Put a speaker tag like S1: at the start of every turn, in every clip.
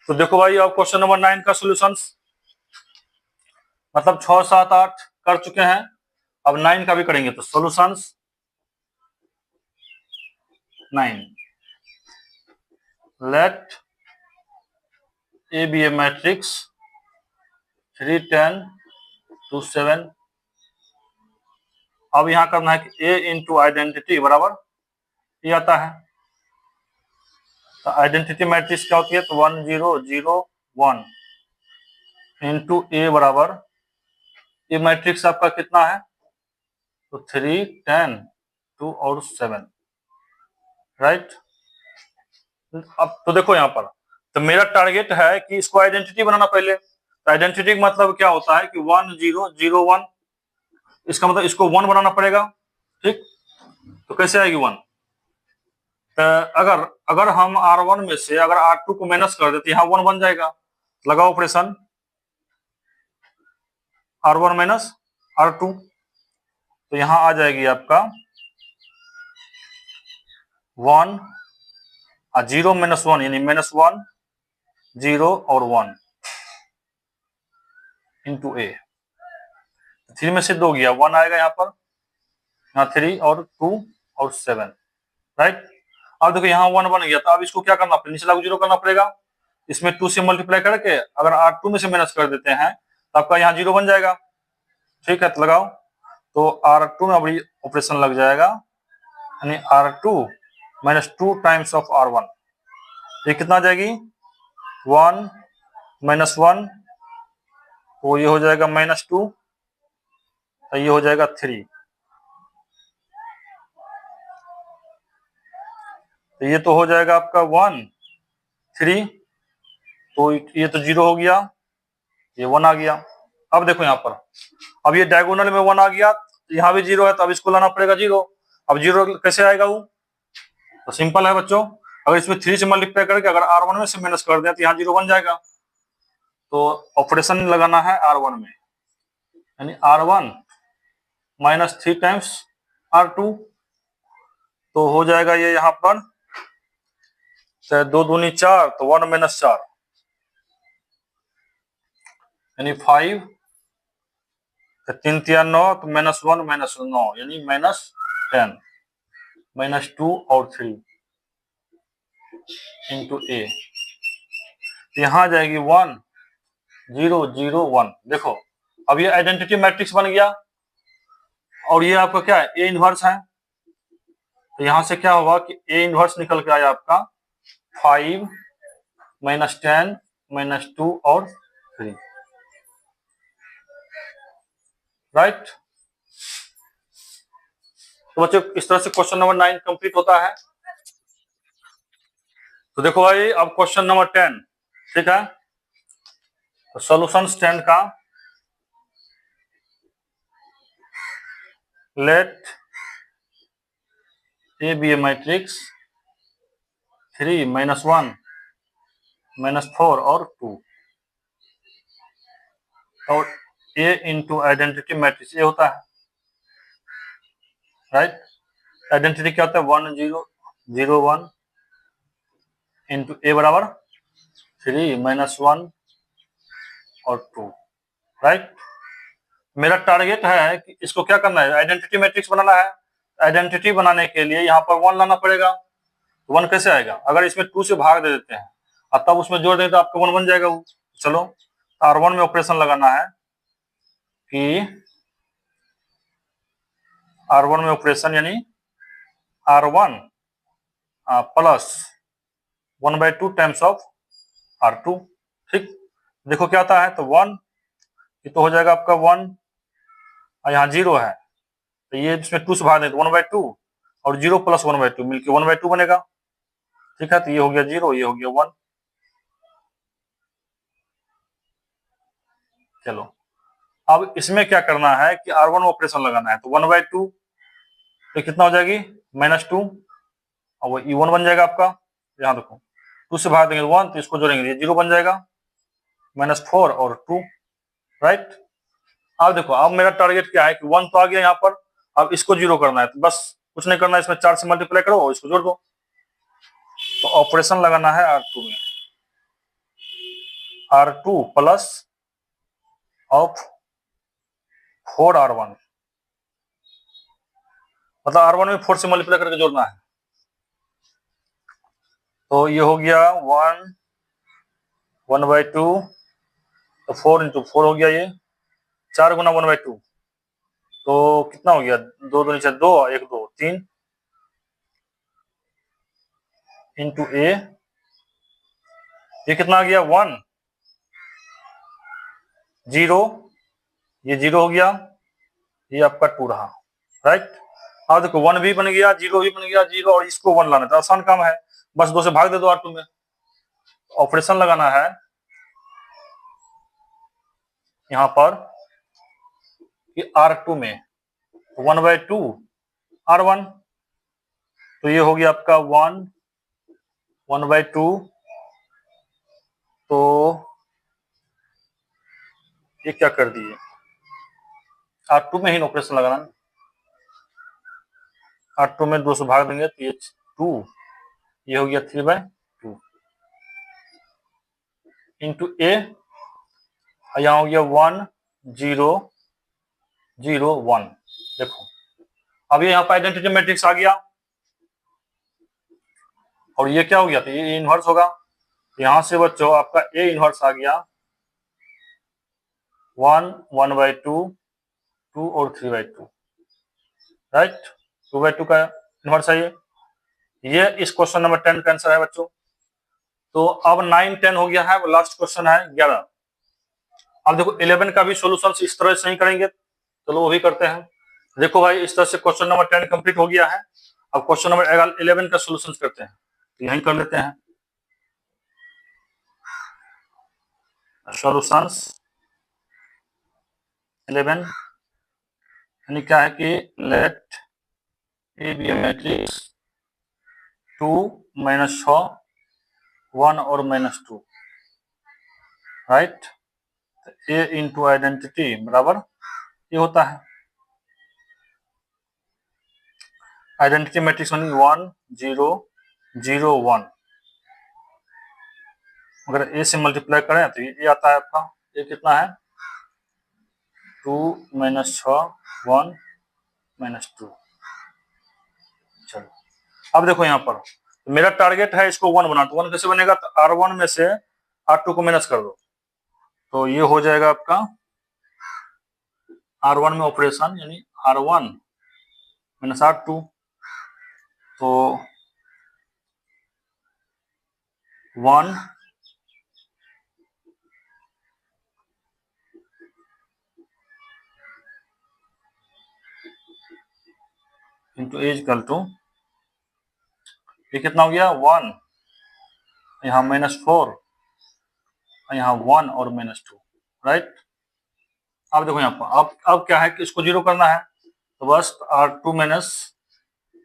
S1: तो देखो भाई अब क्वेश्चन नंबर 9 का सॉल्यूशंस, मतलब 6, 7, 8 कर चुके हैं, अब 9 का भी करेंगे। तो solutions 9, let A be a matrix 3, 10 to 7। अब यहां करना है कि ए इंटू आइडेंटिटी बराबर ये आता है। तो आइडेंटिटी मैट्रिक्स क्या होती है? तो 1, 0, 0, 1 इंटू ए बराबर, ये मैट्रिक्स आपका कितना है? तो 3, 10, 2 और 7, राइट। अब तो देखो यहाँ पर, तो मेरा टारगेट है कि इसको आइडेंटिटी बनाना पहले। तो आइडेंटिटी का मतलब क्या होता है कि 1, 0, 0, 1, इसका मतलब इसको 1 बनाना पड़ेगा, ठीक। तो कैसे आएगी 1? तो अगर हम R1 में से अगर R2 को माइनस कर देते, यहाँ 1 बन जाएगा। लगाओ ऑपरेशन, R1 माइनस R2, तो यहाँ आ जाएगी आपका 1 और 0 माइनस 1, यानी -1, 0 और 1 इंटू ए। 3 में से 2 गया, 1 आएगा यहाँ पर, यहाँ 3 और 2 और 7, राइट। अब देखो यहाँ 1 बन गया, तो अब इसको क्या करना पड़ेगा? नीचे लागू 0 करना पड़ेगा। इसमें 2 से मल्टीप्लाई करके अगर R2 में से माइनस कर देते हैं तो आपका यहाँ 0 बन जाएगा, ठीक है। तो लगाओ, तो R2 में अब ऑपरेशन लग जाएगा, यानी R2 minus 2 times of R1, ये कितना आ जाएगी? 1 माइनस 1, तो ये हो जाएगा -2, तो ये हो जाएगा 3, तो ये तो हो जाएगा आपका 1, 3, तो ये तो 0 हो गया, ये 1 आ गया। अब देखो यहाँ पर, अब ये डायगोनल में 1 आ गया, तो यहाँ भी 0 है, तो अब इसको लाना पड़ेगा 0। अब 0 कैसे आएगा वो? तो सिंपल है बच्चों, अगर इसमें 3 से मल्टीप्लाई करके अगर R1 में से माइनस कर दें तो यहाँ 0 बन जाएगा। तो ऑपरेशन लगाना है R1 में, यानी R1 माइनस 3 टाइम्स R2, तो हो जाएगा ये यहाँ पर 2 दूनी 4, तो 1 माइनस 4, यानी 5, 3 3 9, तो -1 -9, यानी -10, -2 और 3 इंटू ए, यहाँ आ जाएगी 1, 0, 0, 1। देखो अब ये आइडेंटिटी मैट्रिक्स बन गया, और ये आपका क्या है? ए इनवर्स है। तो यहां से क्या होगा कि ए इनवर्स निकल के आया आपका 5, -10, -2 और 3, राइट। तो बच्चों इस तरह से क्वेश्चन नंबर 9 कंप्लीट होता है। तो देखो भाई अब क्वेश्चन नंबर 10, ठीक है। तो सॉल्यूशन 10 का, let A be a matrix 3, -1, -4 और 2, और ए इंटू आइडेंटिटी मैट्रिक्स ये होता है, राइट। आइडेंटिटी क्या होता है? 1, 0, 0, 1 इंटू ए बराबर 3, -1 और 2, राइट। मेरा टारगेट है कि इसको क्या करना है? आइडेंटिटी मैट्रिक्स बनाना है। आइडेंटिटी बनाने के लिए यहाँ पर 1 लाना पड़ेगा। 1 कैसे आएगा? अगर इसमें 2 से भाग दे देते हैं और तब उसमें जोड़ दें तो आपका 1 बन जाएगा वो। चलो R1 में ऑपरेशन लगाना है कि R1 में ऑपरेशन, यानी R1 plus 1/2 times of R2, ठीक। देखो क्या आता है, तो 1, ये तो हो जाएगा आपका 1, और यहाँ 0 है, तो ये इसमें 2 से भाग दें तो 1/2, और 0 प्लस 1/2 मिलकर 1/2 बनेगा, ठीक है। तो ये हो गया 0, ये हो गया 1। चलो अब इसमें क्या करना है कि R1 में ऑपरेशन लगाना है। तो 1/2 तो कितना हो जाएगी? -2, और वो E1 बन जाएगा आपका। यहाँ देखो 2 से भाग देंगे 1, तो इसको जोड़ेंगे ये 0 बन जाएगा, -4 और 2, राइट। अब देखो अब मेरा टारगेट क्या है कि 1 तो आ गया यहाँ पर, अब इसको 0 करना है। तो बस कुछ नहीं करना है, इसमें 4 से मल्टीप्लाई करो और इसको जोड़ दो। तो ऑपरेशन लगाना है R2 में, R2 प्लस ऑफ 4R1, मतलब R1 में 4 से मल्टीप्लाई करके जोड़ना है। तो ये हो गया 1/2, तो 4 × 4 हो गया, ये 4 गुना 1/2, तो कितना हो गया, 2 2 नीचे 2, 1 2 3 इंटू ए, ये कितना आ गया 1 0, ये 0 हो गया, ये आपका 2 रहा, राइट। अब देखो 1 भी बन गया, 0 भी बन गया, 0 और इसको 1 लाना था, आसान काम है, बस 2 से भाग दे दो R2 में। ऑपरेशन लगाना है यहाँ पर कि R2 में 1/2 R1, तो ये हो गया आपका 1/2, तो ये क्या कर दिए, R2 में ही ऑपरेशन लगाना, R2 में 2 से भाग देंगे तो ये 2, ये हो गया 3/2 इंटू ए, यहाँ हो गया 1 0 0 1। देखो अब ये यहाँ पर आइडेंटिटी मैट्रिक्स आ गया, और ये क्या हो गया, तो ये इनवर्स होगा, यहां से बच्चों आपका ए इनवर्स आ गया 1 1/2 2 और 3/2, राइट। 2/2 का इनवर्स है ये इस क्वेश्चन नंबर 10 का आंसर है बच्चों। तो अब 9 10 हो गया है, लास्ट क्वेश्चन है 11। अब देखो 11 का भी सॉल्यूशन इस तरह से ही करेंगे, चलो वो भी करते हैं। देखो भाई इस तरह से क्वेश्चन नंबर 10 कंप्लीट हो गया है। अब क्वेश्चन नंबर 11 का सॉल्यूशन करते हैं, तो यहीं कर लेते हैं सॉल्यूशंस 11, यानी क्या है कि let A be a matrix 2 -6 1 और -2, राइट। ए इंटू आइडेंटिटी बराबर ये होता है, आइडेंटिटी मैट्रिक्स 1 0 0 1, अगर ए से मल्टीप्लाई करें तो ये आता है आपका, ये कितना है 2 -6 1 -2। चलो अब देखो यहाँ पर तो मेरा टारगेट है इसको 1 बनाना, तो 1 कैसे बनेगा, तो R1 में से R2 को माइनस कर दो, तो ये हो जाएगा आपका R1 में ऑपरेशन, यानी R1 - R2, तो 1 इंटू ए इक्वल टू, ये कितना हो गया 1, यहाँ -4, यहाँ 1 और -2, राइट। अब देखो यहाँ पर अब क्या है कि इसको 0 करना है, तो बस R2 -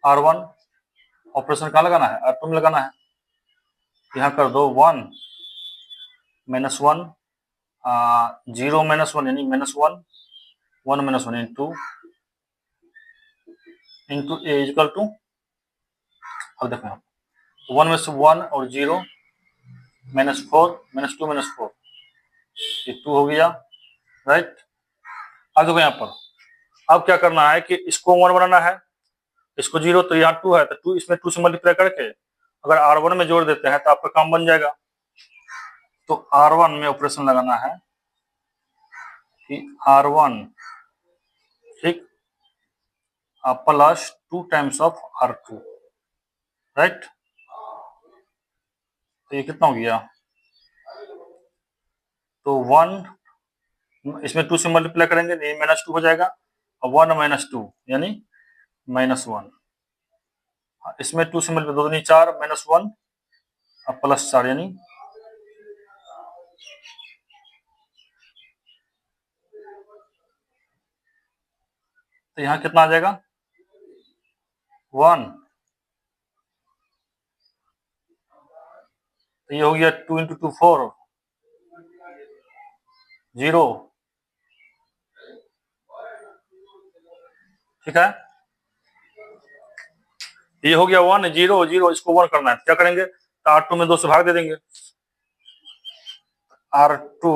S1: R1 ऑपरेशन कहाँ लगाना है, R2 में लगाना है, यहाँ कर दो 1 -1 0 -1 यानी -1 1 -1 इंटू ए इक्वल टू, अब देखो यहाँ 1 में से 1 और 0 -4 -2 -4, ये 2 हो गया, राइट। अब देखो यहाँ पर अब क्या करना है कि इसको 1 बनाना है, इसको 0, तो यहाँ 2 है, तो 2 इसमें 2 से मल्टीप्लाई करके अगर R1 में जोड़ देते हैं तो आपका काम बन जाएगा। तो R1 में ऑपरेशन लगाना है कि R1 ठीक plus 2 times of R2, right. तो ये कितना हो गया, तो 1 इसमें 2 से मल्टीप्लाई करेंगे तो ये -2 हो जाएगा, और 1 - 2 यानी -1, इसमें 2 से मल्टीप्लाई 2 दूनी 4 -1 और +4 यानी, तो यहाँ कितना आ जाएगा 1, तो ये हो गया 2 × 2 4 0, ठीक है। ये हो गया 1 0 0, इसको 1 करना है, क्या करेंगे, तो R2 में 2 से भाग दे देंगे, R2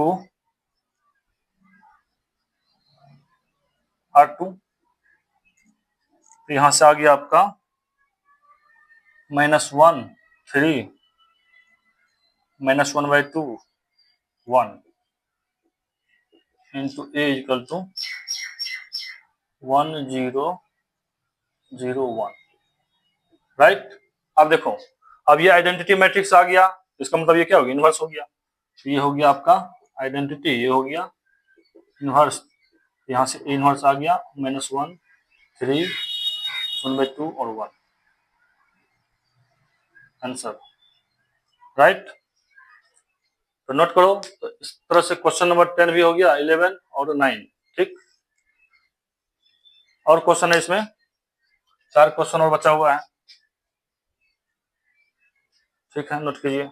S1: तो यहां से आ गया आपका -1 3 -1/2 1 into A equal to 1 0 0 1, right. अब देखो, अब ये आइडेंटिटी मैट्रिक्स आ गया, इसका मतलब ये क्या हो गया, इनवर्स हो गया। ये हो गया आपका आइडेंटिटी, ये हो गया इनवर्स, यहाँ से इनवर्स आ गया -1 3 1/2 और 1 आंसर, राइट। तो नोट करो, तो इस तरह से क्वेश्चन नंबर 10 भी हो गया, 11 और 9, ठीक। और क्वेश्चन है इसमें, 4 क्वेश्चन और बचा हुआ है, ठीक है, नोट कीजिए।